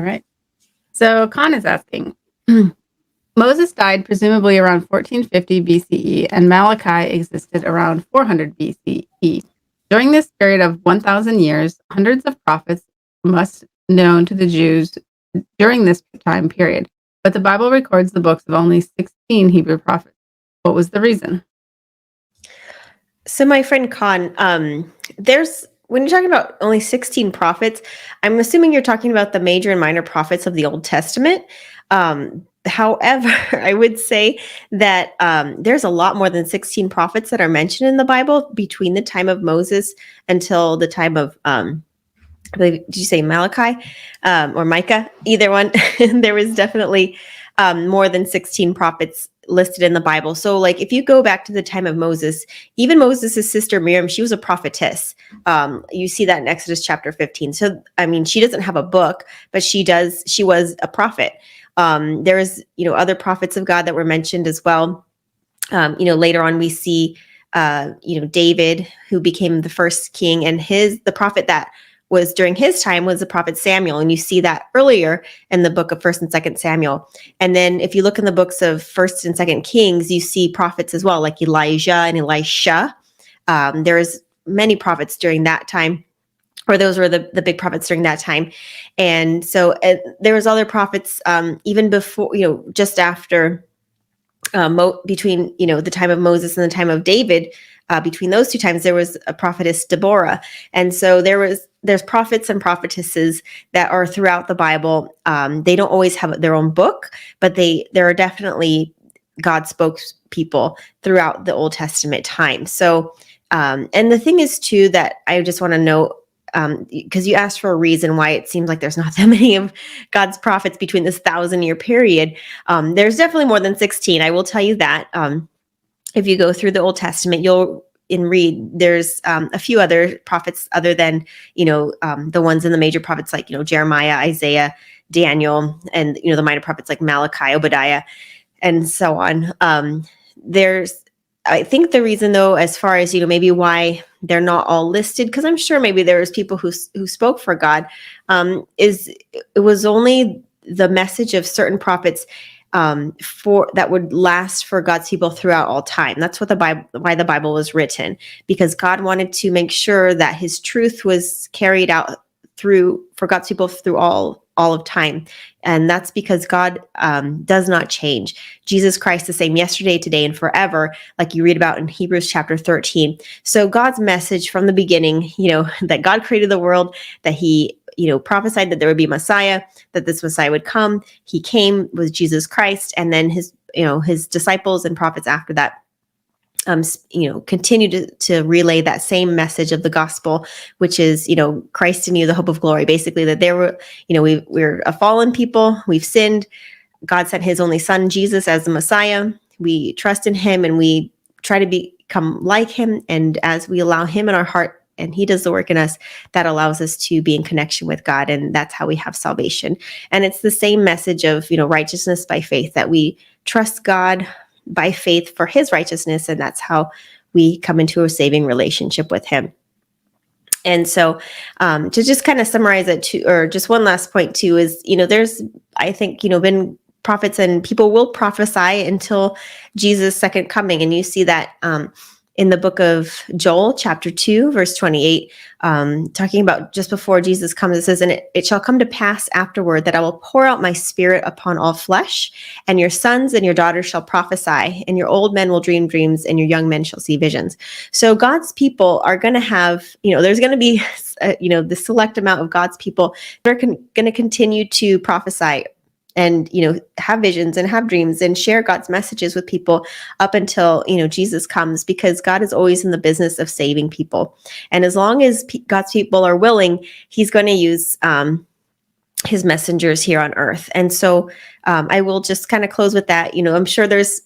All right. So Khan is asking, Moses died presumably around 1450 BCE, and Malachi existed around 400 BCE. During this period of 1,000 years, hundreds of prophets must known to the Jews during this time period, but the Bible records the books of only 16 Hebrew prophets. What was the reason? So my friend Khan, there's when you're talking about only 16 prophets, I'm assuming you're talking about the major and minor prophets of the Old Testament. However, I would say that there's a lot more than 16 prophets that are mentioned in the Bible between the time of Moses until the time of I believe, did you say Malachi or Micah? Either one. There was definitely more than 16 prophets listed in the Bible. So, like, if you go back to the time of Moses, even Moses' sister Miriam, she was a prophetess. You see that in Exodus chapter 15. So, I mean, she doesn't have a book, but she was a prophet. There's, other prophets of God that were mentioned as well. Later on we see, David, who became the first king, and the prophet that was during his time was the prophet Samuel. And you see that earlier in the book of 1st and 2nd Samuel. And then if you look in the books of 1st and 2nd Kings, you see prophets as well, like Elijah and Elisha. There's many prophets during that time, or those were the big prophets during that time. And so there was other prophets even before, just after, between, the time of Moses and the time of David. Between those two times, there was a prophetess Deborah. And so there's prophets and prophetesses that are throughout the Bible. They don't always have their own book, but there are definitely God spokespeople throughout the Old Testament time. So, and the thing is too, that I just want to note, because you asked for a reason why it seems like there's not that many of God's prophets between this 1,000-year period. There's definitely more than 16. I will tell you that. If you go through the Old Testament, read, there's a few other prophets other than, the ones in the major prophets like, Jeremiah, Isaiah, Daniel, and, the minor prophets like Malachi, Obadiah, and so on. I think the reason though, as far as, maybe why they're not all listed, because I'm sure maybe there was people who spoke for God, is it was only the message of certain prophets for that would last for God's people throughout all time. That's what why the Bible was written, because God wanted to make sure that his truth was carried out for God's people through all of time. And that's because God does not change. Jesus Christ the same yesterday, today, and forever, like you read about in Hebrews chapter 13. So God's message from the beginning, that God created the world, that he prophesied that there would be a Messiah, that this Messiah would come. He came, was Jesus Christ, and then his disciples and prophets after that continue to relay that same message of the gospel, which is, Christ in you, the hope of glory. Basically, that we're a fallen people, we've sinned. God sent his only son, Jesus, as the Messiah. We trust in him and we try to become like him. And as we allow him in our heart, and he does the work in us, that allows us to be in connection with God. And that's how we have salvation. And it's the same message of, righteousness by faith, that we trust God by faith for his righteousness. And that's how we come into a saving relationship with him. And so to just kind of summarize it too, or just one last point too, is, there's, I think, been prophets and people will prophesy until Jesus' second coming. And you see that in the book of Joel, chapter 2, verse 28, talking about just before Jesus comes, it says, and it shall come to pass afterward that I will pour out my spirit upon all flesh, and your sons and your daughters shall prophesy, and your old men will dream dreams, and your young men shall see visions. So God's people are going to have, there's going to be, the select amount of God's people that are going to continue to prophesy and, have visions and have dreams and share God's messages with people up until, Jesus comes, because God is always in the business of saving people. And as long as God's people are willing, he's going to use his messengers here on earth. And so I will just kind of close with that. I'm sure there's,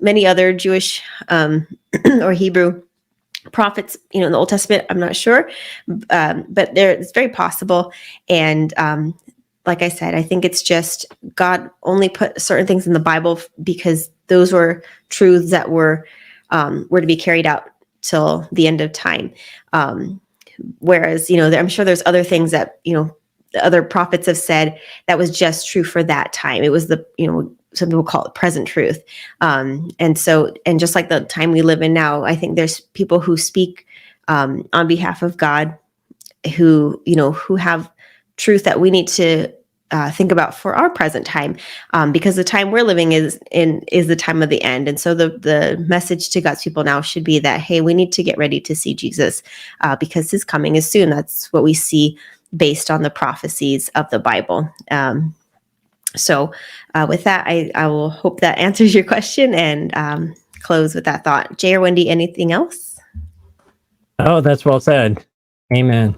many other Jewish or Hebrew prophets, in the Old Testament. I'm not sure, but it's very possible. And like I said, I think it's just God only put certain things in the Bible because those were truths that were to be carried out till the end of time. Whereas, I'm sure there's other things that, the other prophets have said that was just true for that time. It was some people call it present truth. And just like the time we live in now, I think there's people who speak on behalf of God who have truth that we need to think about for our present time, because the time we're living is the time of the end. And so the message to God's people now should be that, hey, we need to get ready to see Jesus because his coming is soon. That's what we see based on the prophecies of the Bible. So with that, I will hope that answers your question, and close with that thought. Jay or Wendy, anything else? Oh, that's well said. Amen.